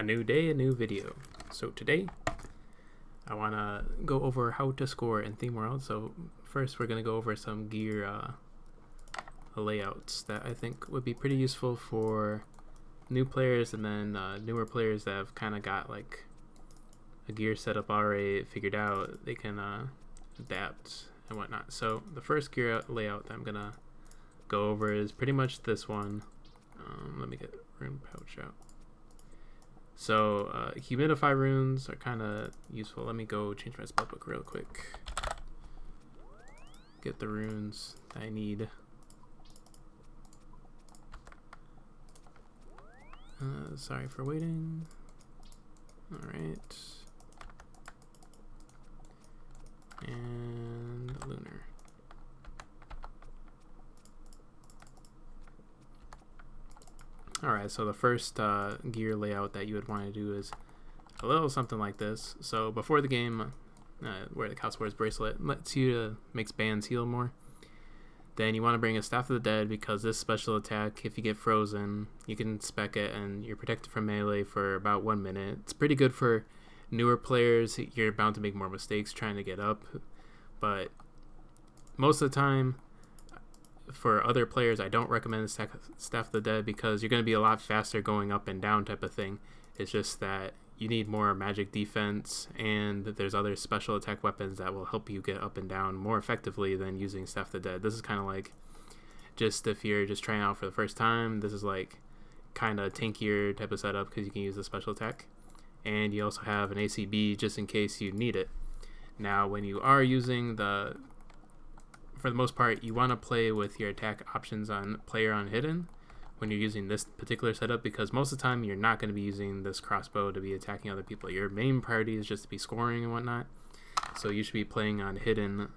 A new day, a new video. So today I want to go over how to score in Theme World. So first we're going to go over some gear layouts that I think would be pretty useful for new players, and then newer players that have kind of got like a gear setup already figured out. They can adapt and whatnot. So the first gear layout that I'm going to go over is pretty much this one. Let me get rune pouch out. So humidify runes are kind of useful. Let me go change my spellbook real quick. Get the runes that I need. Sorry for waiting. Alright. And lunar. Alright, so the first gear layout that you would want to do is a little something like this. So before the game, where the Cowspores bracelet lets you makes bands heal more. Then you want to bring a Staff of the Dead, because this special attack, if you get frozen, you can spec it and you're protected from melee for about 1 minute. It's pretty good for newer players. You're bound to make more mistakes trying to get up, but most of the time, for other players, I don't recommend Staff of the Dead because you're going to be a lot faster going up and down type of thing. It's just that you need more magic defense, and there's other special attack weapons that will help you get up and down more effectively than using Staff of the Dead. This is kind of like, just if you're just trying out for the first time, this is like kind of tankier type of setup because you can use the special attack. And you also have an ACB just in case you need it. Now, when you are using for the most part, you want to play with your attack options on player on hidden when you're using this particular setup, because most of the time you're not going to be using this crossbow to be attacking other people. Your main priority is just to be scoring and whatnot, so you should be playing on hidden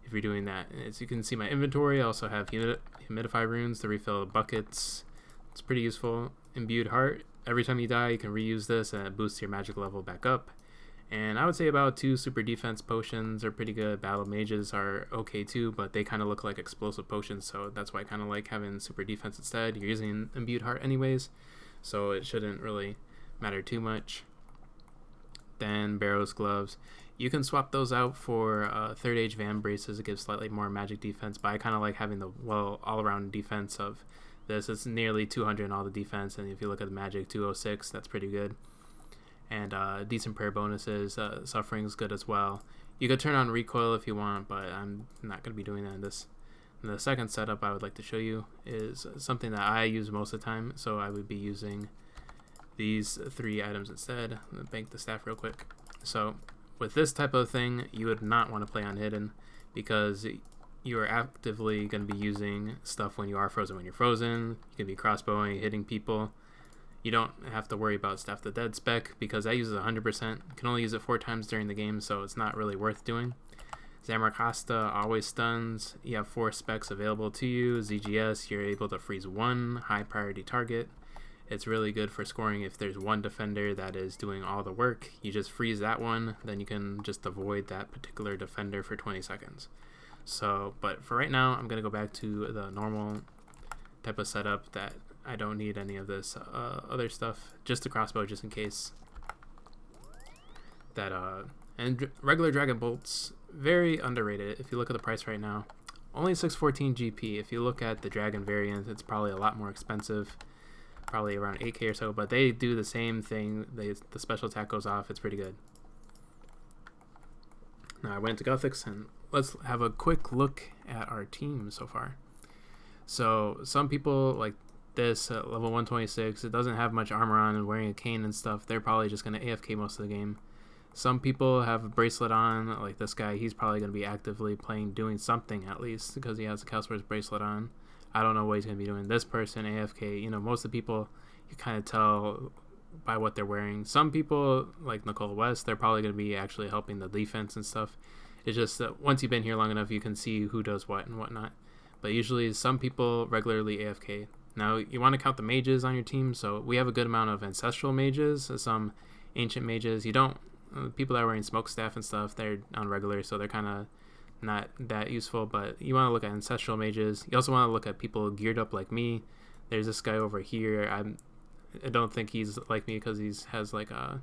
if you're doing that. And as you can see, my inventory, I also have humidify runes to refill buckets. It's pretty useful. Imbued heart, every time you die you can reuse this and it boosts your magic level back up. And I would say about 2 super defense potions are pretty good. Battle mages are okay too, but they kind of look like explosive potions, so that's why I kind of like having super defense instead. You're using imbued heart anyways, so it shouldn't really matter too much. Then Barrow's gloves, you can swap those out for third age Van braces. It gives slightly more magic defense, but I kind of like having the all-around defense of this. It's nearly 200 in all the defense, and if you look at the magic, 206, that's pretty good. And decent prayer bonuses. Suffering is good as well. You could turn on recoil if you want, but I'm not going to be doing that in this. And the second setup I would like to show you is something that I use most of the time, so I would be using these 3 items instead. I'm going to bank the staff real quick. So with this type of thing, you would not want to play on hidden, because you are actively going to be using stuff when you are frozen. When you're frozen, you can be crossbowing, hitting people. You don't have to worry about Staff of the Dead spec, because that uses 100%. You can only use it 4 times during the game, so it's not really worth doing. Zamrakasta always stuns. You have 4 specs available to you. ZGS, you're able to freeze 1 high priority target. It's really good for scoring if there's one defender that is doing all the work. You just freeze that one, then you can just avoid that particular defender for 20 seconds. So, but for right now, I'm going to go back to the normal type of setup that I don't need any of this other stuff, just the crossbow just in case. And regular dragon bolts, very underrated. If you look at the price right now, only 614 GP. If you look at the dragon variant, it's probably a lot more expensive, probably around 8k or so, but they do the same thing. The special attack goes off. It's pretty good. Now I went to Gothics, and let's have a quick look at our team so far. So some people like this at level 126, it doesn't have much armor on and wearing a cane and stuff. They're probably just going to AFK most of the game. Some people have a bracelet on, like this guy. He's probably going to be actively playing, doing something at least, because he has the Cowspores bracelet on. I don't know what he's going to be doing. This person, AFK, you know, most of the people, you kind of tell by what they're wearing. Some people, like Nicole West, they're probably going to be actually helping the defense and stuff. It's just that once you've been here long enough, you can see who does what and whatnot. But usually some people regularly AFK. Now, you want to count the mages on your team, so we have a good amount of ancestral mages, some ancient mages. You don't, people that are wearing smokestaff and stuff, they're on regular, so they're kind of not that useful, but you want to look at ancestral mages. You also want to look at people geared up like me. There's this guy over here. I don't think he's like me because he has like a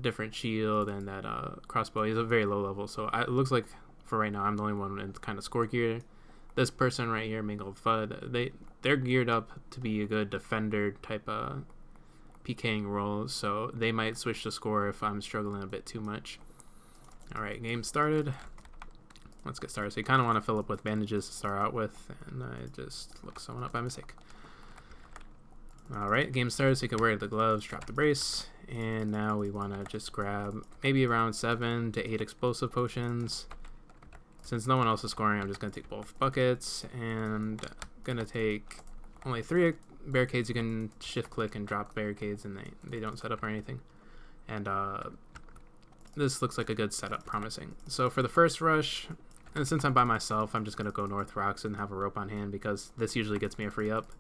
different shield and that crossbow. He's a very low level, so it looks like for right now I'm the only one in kind of score gear. This person right here, Mingled Fud, they're geared up to be a good defender type of PKing role, so they might switch to score if I'm struggling a bit too much. Alright, game started. Let's get started. So you kind of want to fill up with bandages to start out with, and I just looked someone up by mistake. Alright, game started, so you can wear the gloves, drop the brace, and now we want to just grab maybe around 7 to 8 explosive potions. Since no one else is scoring, I'm just going to take both buckets, and I'm going to take only 3 barricades. You can shift click and drop barricades, and they don't set up or anything. And this looks like a good setup, promising. So for the first rush, and since I'm by myself, I'm just going to go North Rocks and have a rope on hand, because this usually gets me a free up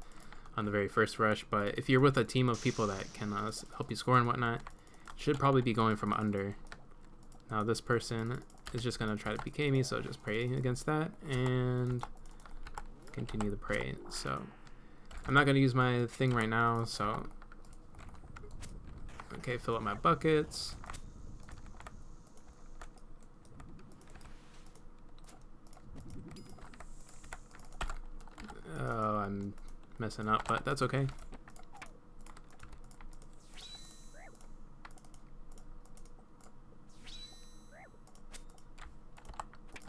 on the very first rush. But if you're with a team of people that can help you score and whatnot, you should probably be going from under. Now this person is just going to try to PK me, so just pray against that and continue the pray. So I'm not going to use my thing right now, so okay, fill up my buckets. Oh, I'm messing up, but that's okay.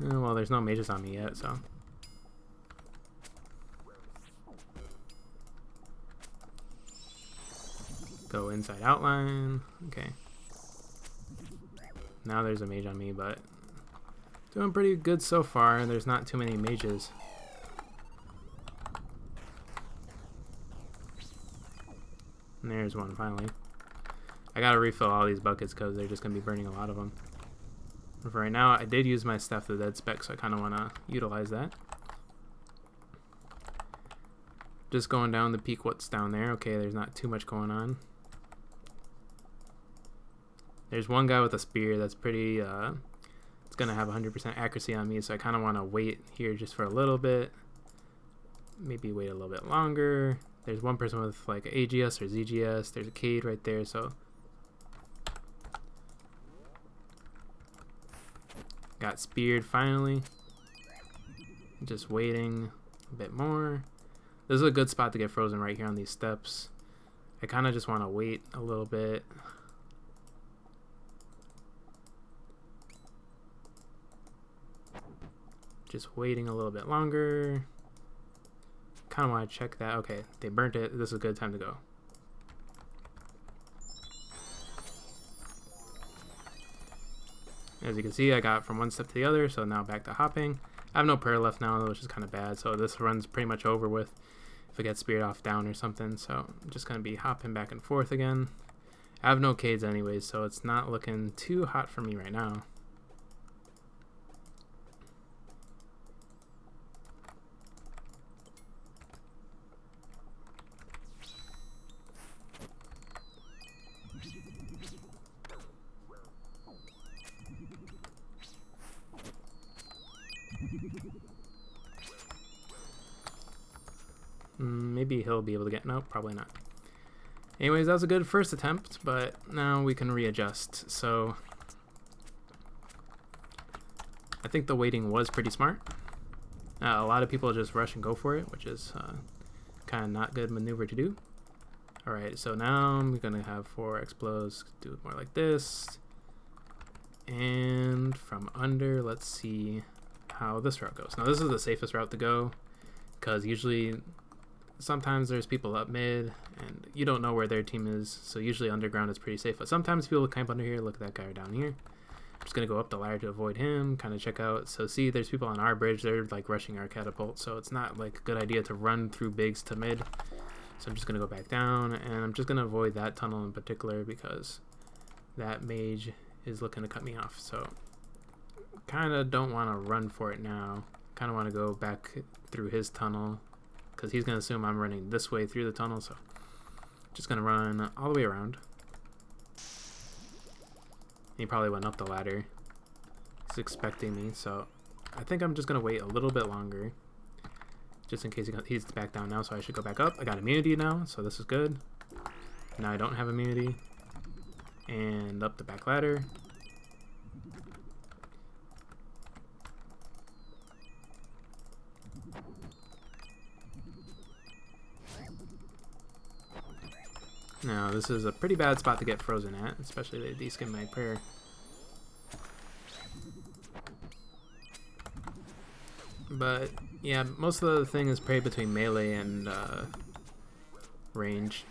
Oh, well, there's no mages on me yet, so. Go inside outline. Okay. Now there's a mage on me, but doing pretty good so far. There's not too many mages. And there's one finally. I gotta refill all these buckets because they're just gonna be burning a lot of them. For right now, I did use my Staff of the Dead spec, so I kind of want to utilize that. Just going down to peek what's down there. Okay, there's not too much going on. There's one guy with a spear that's pretty, it's going to have 100% accuracy on me, so I kind of want to wait here just for a little bit. Maybe wait a little bit longer. There's one person with like AGS or ZGS. There's a Cade right there, so got speared finally. Just waiting a bit more. This is a good spot to get frozen right here on these steps. I kind of just want to wait a little bit. Just waiting a little bit longer. Kind of want to check that. Okay, they burnt it. This is a good time to go. As you can see, I got from one step to the other, so now back to hopping. I have no prayer left now, which is kind of bad, so this run's pretty much over with if I get speared off down or something, so I'm just going to be hopping back and forth again. I have no Cades anyways, so it's not looking too hot for me right now. Maybe he'll be able to get... Nope, probably not. Anyways, that was a good first attempt, but now we can readjust. So I think the waiting was pretty smart. A lot of people just rush and go for it, which is kind of not good maneuver to do. Alright, so now I'm going to have 4 explodes, do it more like this. And from under, let's see how this route goes. Now this is the safest route to go, because usually sometimes there's people up mid and you don't know where their team is, so usually underground is pretty safe. But sometimes people camp under here. Look at that guy down here. I'm just gonna go up the ladder to avoid him, kind of check out. So see, there's people on our bridge. They're like rushing our catapult, so it's not like a good idea to run through bigs to mid. So I'm just gonna go back down, and I'm just gonna avoid that tunnel in particular because that mage is looking to cut me off. So kind of don't want to run for it now. Kind of want to go back through his tunnel because he's going to assume I'm running this way through the tunnel. So just going to run all the way around. He probably went up the ladder. He's expecting me, so I think I'm just going to wait a little bit longer just in case he's back down now, so I should go back up. I got immunity now, so this is good. Now I don't have immunity. And up the back ladder. Now this is a pretty bad spot to get frozen at, especially the deskin my prayer. But yeah, most of the thing is prey between melee and range.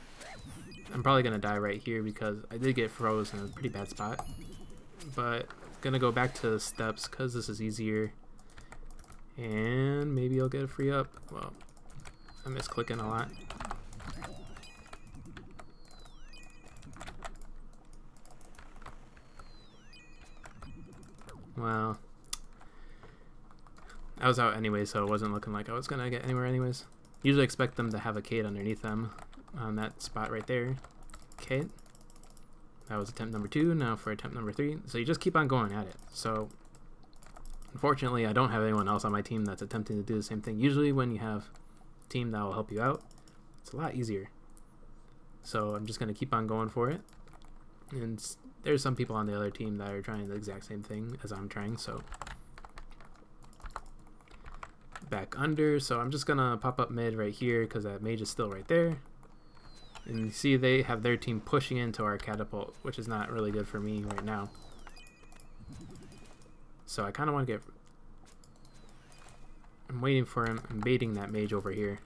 I'm probably gonna die right here because I did get froze in a pretty bad spot. But gonna go back to the steps because this is easier. And maybe I'll get a free up. Well, I miss clicking a lot. Well, I was out anyway, so it wasn't looking like I was gonna get anywhere anyways. Usually expect them to have a Kate underneath them on that spot right there. Okay, that was attempt number 2. Now for attempt number 3. So you just keep on going at it. So unfortunately, I don't have anyone else on my team that's attempting to do the same thing. Usually when you have a team that will help you out, it's a lot easier. So I'm just gonna keep on going for it. And there's some people on the other team that are trying the exact same thing as I'm trying, so back under. So I'm just gonna pop up mid right here because that mage is still right there. And you see they have their team pushing into our catapult, which is not really good for me right now. So I kind of want to get... I'm waiting for him. I'm baiting that mage over here.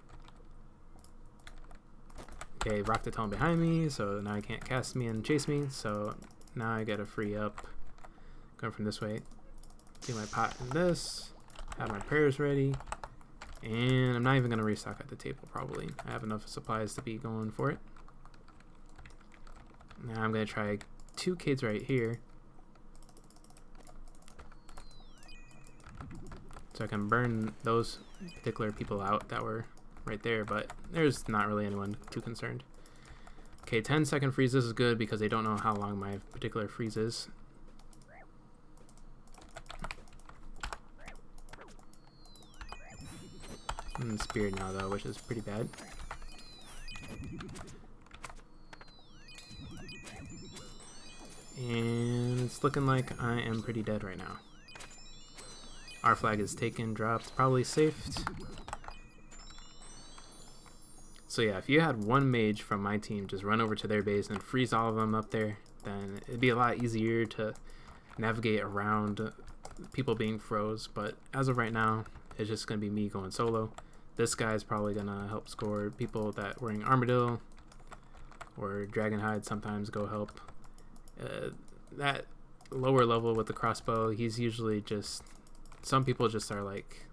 Okay, rock the tone behind me, so now he can't cast me and chase me. So now I get a free up. Going from this way. See my pot in this. Have my prayers ready. And I'm not even going to restock at the table, probably. I have enough supplies to be going for it. Now I'm going to try 2 kids right here. So I can burn those particular people out that were right there, but there's not really anyone too concerned. Okay, 10-second freeze. This is good because they don't know how long my particular freeze is. I'm speared now though, which is pretty bad. And it's looking like I am pretty dead right now. Our flag is taken, dropped, probably safed. So yeah, if you had one mage from my team just run over to their base and freeze all of them up there, then it'd be a lot easier to navigate around people being froze. But as of right now, it's just going to be me going solo. This guy's probably going to help score people that wearing Armadillo or Dragonhide sometimes go help. That lower level with the crossbow, he's usually just... Some people just are like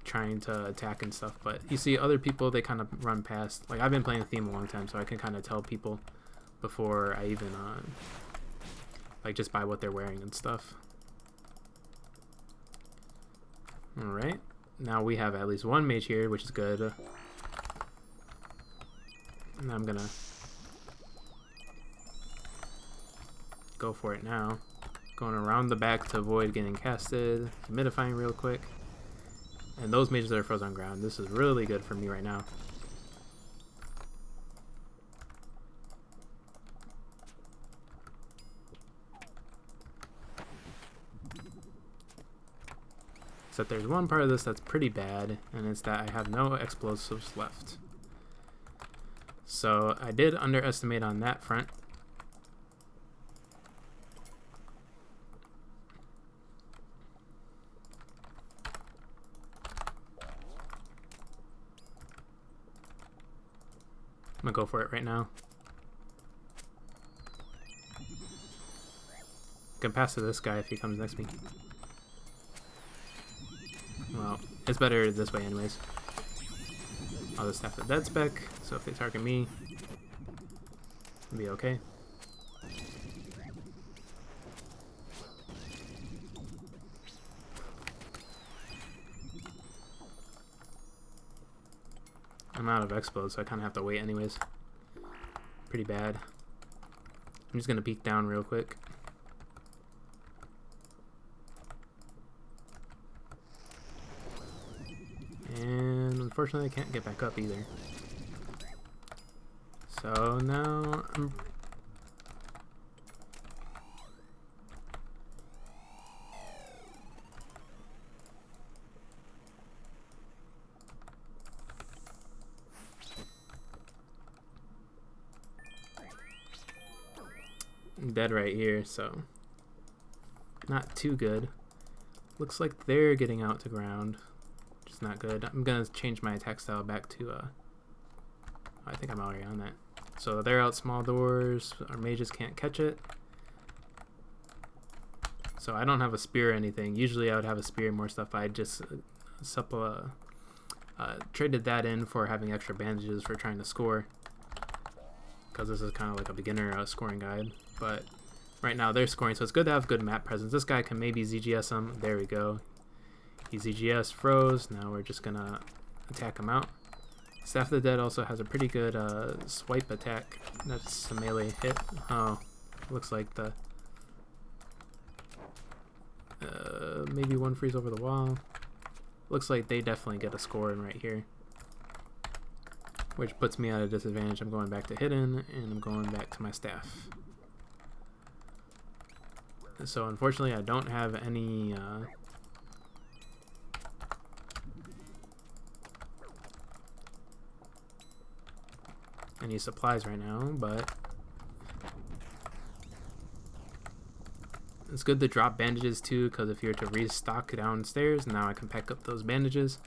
trying to attack and stuff, but you see other people, they kind of run past. Like I've been playing the theme a long time, so I can kind of tell people before I even like just by what they're wearing and stuff. Alright, now we have at least one mage here, which is good. And I'm gonna go for it now. Going around the back to avoid getting casted. Humidifying real quick. And those mages that are frozen on ground. This is really good for me right now. Except there's one part of this that's pretty bad, and it's that I have no explosives left. So I did underestimate on that front. I'm gonna go for it right now. I can pass to this guy if he comes next to me. Well, it's better this way anyways. I'll just have the dead spec, so if they target me, it'll be okay. I'm out of explode, so I kind of have to wait anyways. Pretty bad. I'm just going to peek down real quick. And unfortunately I can't get back up either. So now I'm dead right here, so not too good. Looks like they're getting out to ground, which is not good. I'm gonna change my attack style back to I think I'm already on that. So they're out small doors. Our mages can't catch it. So I don't have a spear or anything. Usually I would have a spear and more stuff. I just traded that in for having extra bandages for trying to score, because this is kind of like a beginner scoring guide. But right now they're scoring, so it's good to have good map presence. This guy can maybe ZGS him. There we go. He ZGS froze. Now we're just gonna attack him out. Staff of the Dead also has a pretty good swipe attack. That's a melee hit. Oh, looks like the maybe one freeze over the wall. Looks like they definitely get a score in right here, which puts me at a disadvantage. I'm going back to hidden, and I'm going back to my staff. So unfortunately I don't have any supplies right now, but it's good to drop bandages too, because if you're to restock downstairs, now I can pack up those bandages.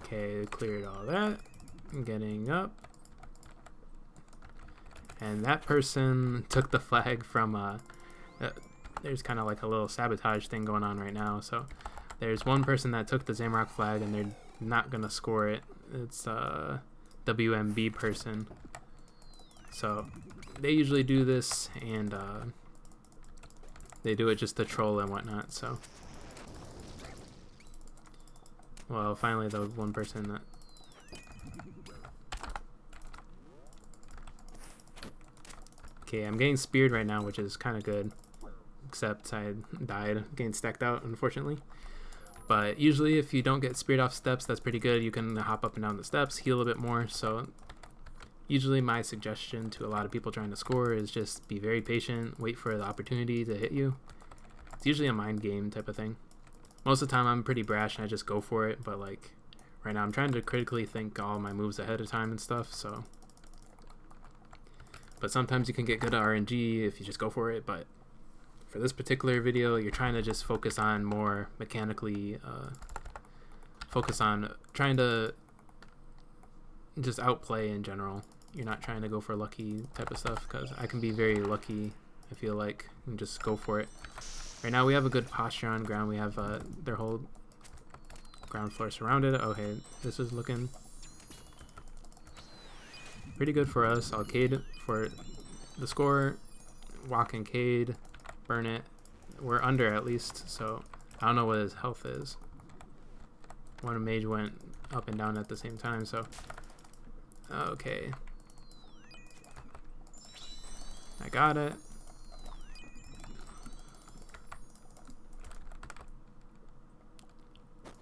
Okay, cleared all that. I'm getting up. And that person took the flag from, there's kind of like a little sabotage thing going on right now. So there's one person that took the Zamrock flag and they're not going to score it. It's a WMB person. So they usually do this, and they do it just to troll and whatnot. So, well, finally the one person that okay, I'm getting speared right now, which is kind of good, except I died getting stacked out, unfortunately. But usually if you don't get speared off steps, that's pretty good. You can hop up and down the steps, heal a bit more. So usually my suggestion to a lot of people trying to score is just be very patient, wait for the opportunity to hit you. It's usually a mind game type of thing. Most of the time I'm pretty brash and I just go for it, but like right now I'm trying to critically think all my moves ahead of time and stuff, so. But sometimes you can get good at RNG if you just go for it, but for this particular video, you're trying to just focus on more mechanically, focus on trying to just outplay in general. You're not trying to go for lucky type of stuff, because I can be very lucky, I feel like, and just go for it. Right now we have a good posture on ground. We have their whole ground floor surrounded. Okay, this is looking pretty good for us. I'll Cade for the score, walk and Cade, burn it. We're under at least, so I don't know what his health is. One mage went up and down at the same time, so okay. I got it.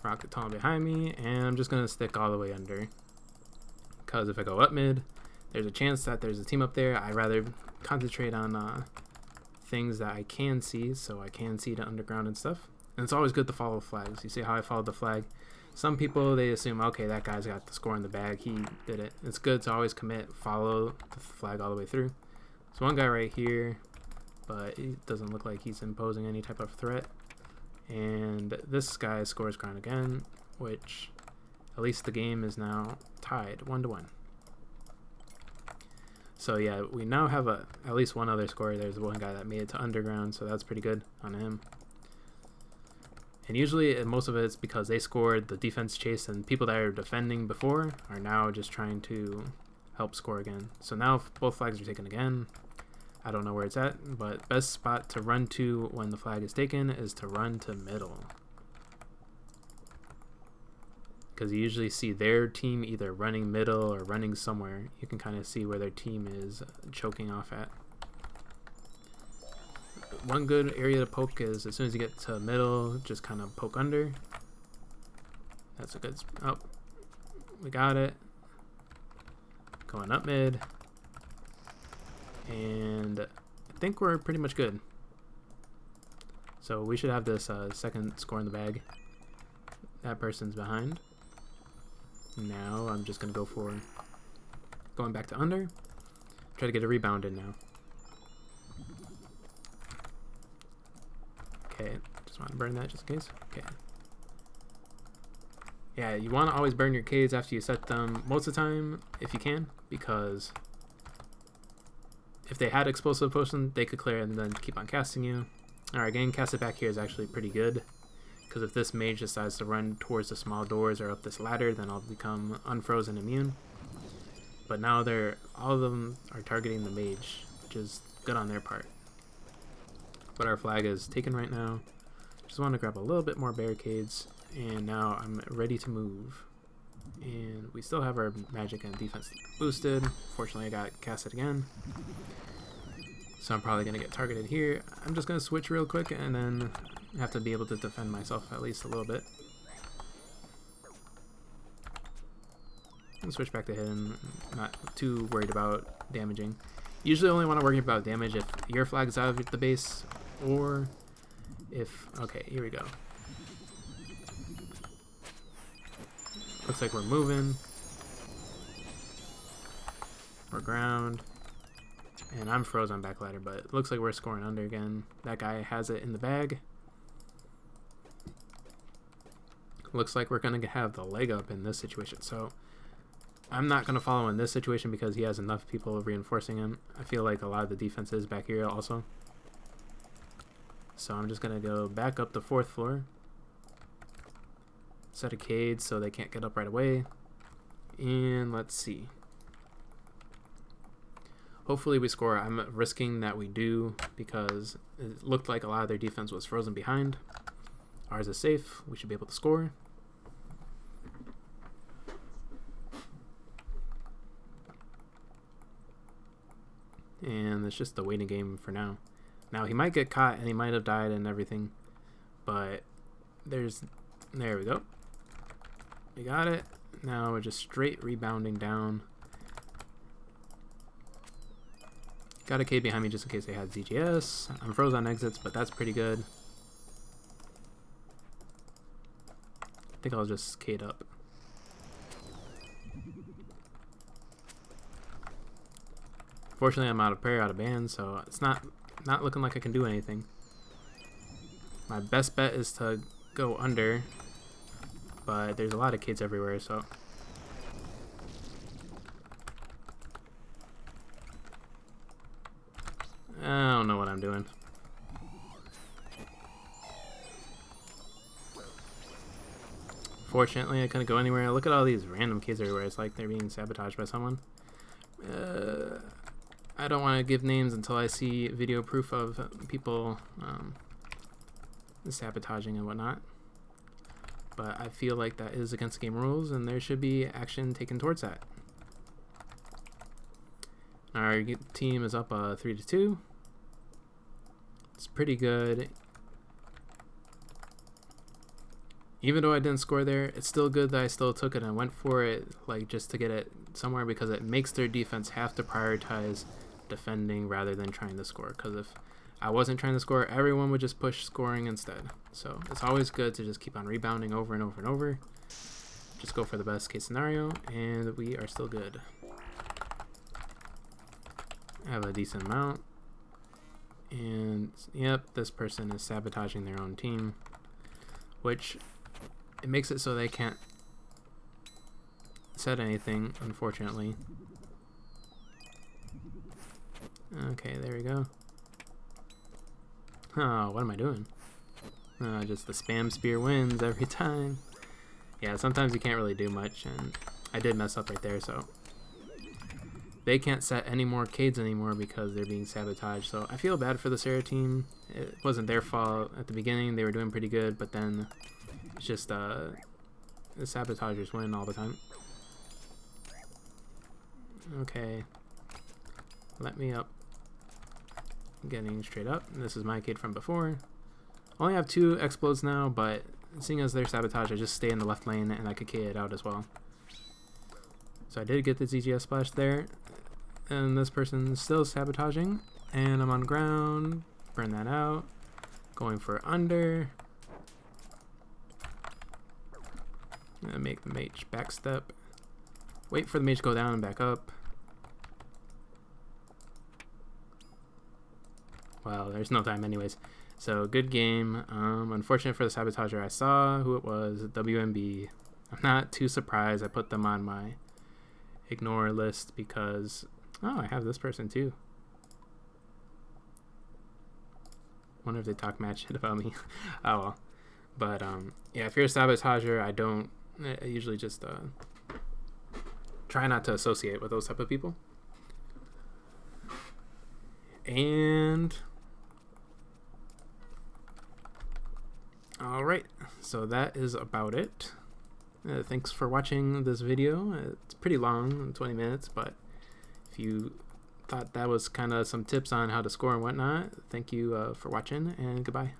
Rocket tunnel behind me, and I'm just gonna stick all the way under, because if I go up mid, there's a chance that there's a team up there. I'd rather concentrate on things that I can see, so I can see the underground and stuff. And it's always good to follow flags. You see how I followed the flag? Some people, they assume, okay, that guy's got the score in the bag, he did it. It's good to always commit, follow the flag all the way through. There's one guy right here, but it doesn't look like he's imposing any type of threat. And this guy scores ground again, which at least the game is now tied 1-1. So yeah, we now have at least one other scorer. There's one guy that made it to underground, so that's pretty good on him. And usually most of it's because they scored, the defense chase, and people that are defending before are now just trying to help score again. So now both flags are taken again. I don't know where it's at, but best spot to run to when the flag is taken is to run to middle. Because you usually see their team either running middle or running somewhere. You can kind of see where their team is choking off at. One good area to poke is as soon as you get to middle, just kind of poke under. That's a good, oh, we got it. Going up mid. And I think we're pretty much good. So we should have this second score in the bag. That person's behind. Now I'm just going to go for going back to under. Try to get a rebound in now. Okay, just want to burn that just in case. Okay. Yeah, you want to always burn your Ks after you set them most of the time, if you can, because if they had explosive potion, they could clear and then keep on casting you. Alright, getting casted back here is actually pretty good, because if this mage decides to run towards the small doors or up this ladder, then I'll become unfrozen immune. But now all of them are targeting the mage, which is good on their part. But our flag is taken right now. Just want to grab a little bit more barricades, and now I'm ready to move. And we still have our magic and defense boosted. Fortunately, I got casted again, so I'm probably going to get targeted here. I'm just going to switch real quick and then have to be able to defend myself at least a little bit. And switch back to him. Not too worried about damaging. Usually only want to worry about damage if your flag's out of the base, or if... Okay, here we go. Looks like we're moving. We're ground. And I'm frozen on back ladder, but it looks like we're scoring under again. That guy has it in the bag. Looks like we're going to have the leg up in this situation. So I'm not going to follow in this situation because he has enough people reinforcing him. I feel like a lot of the defense is back here also. So I'm just going to go back up the 4th floor. Set a cage so they can't get up right away. And let's see. Hopefully we score. I'm risking that we do because it looked like a lot of their defense was frozen behind. Ours is safe. We should be able to score. And it's just the waiting game for now. Now he might get caught and he might have died and everything, but there we go. We got it. Now we're just straight rebounding down. Got a K behind me just in case they had ZGS. I'm frozen on exits, but that's pretty good. I think I'll just K'd up. Fortunately, I'm out of prayer, out of ban, so it's not looking like I can do anything. My best bet is to go under, but there's a lot of kids everywhere, so... I don't know what I'm doing. Fortunately, I couldn't go anywhere. Look at all these random kids everywhere. It's like they're being sabotaged by someone. I don't want to give names until I see video proof of people sabotaging and whatnot. But I feel like that is against game rules, and there should be action taken towards that. Our team is up 3-2. It's pretty good. Even though I didn't score there, it's still good that I still took it and went for it, like just to get it somewhere, because it makes their defense have to prioritize defending rather than trying to score. Because if I wasn't trying to score, everyone would just push scoring instead. So it's always good to just keep on rebounding over and over and over. Just go for the best case scenario, and we are still good. I have a decent amount. And yep, this person is sabotaging their own team, which it makes it so they can't set anything, unfortunately. Okay, there we go. Oh, what am I doing? Just the spam spear wins every time. Yeah, sometimes you can't really do much, and I did mess up right there, so they can't set any more Cades anymore because they're being sabotaged. So I feel bad for the Sarah team. It wasn't their fault at the beginning. They were doing pretty good, but then it's just the sabotagers win all the time. Okay, let me up. Getting straight up. This is my kid from before. I only have 2 explodes now, but seeing as they're sabotage, I just stay in the left lane and I could K it out as well. So I did get the ZGS splash there, and this person's still sabotaging, and I'm on ground, burn that out, going for under, and make the mage backstep, wait for the mage to go down and back up. Well, there's no time anyways. So good game. Unfortunate for the sabotager. I saw who it was, WMB. I'm not too surprised. I put them on my ignore list because, oh, I have this person too. Wonder if they talk mad shit about me. Oh well. But yeah, if you're a sabotager, I usually just try not to associate with those type of people. And all right, so that is about it. Thanks for watching this video. It's pretty long, 20 minutes, but if you thought that was kind of some tips on how to score and whatnot, thank you for watching, and goodbye.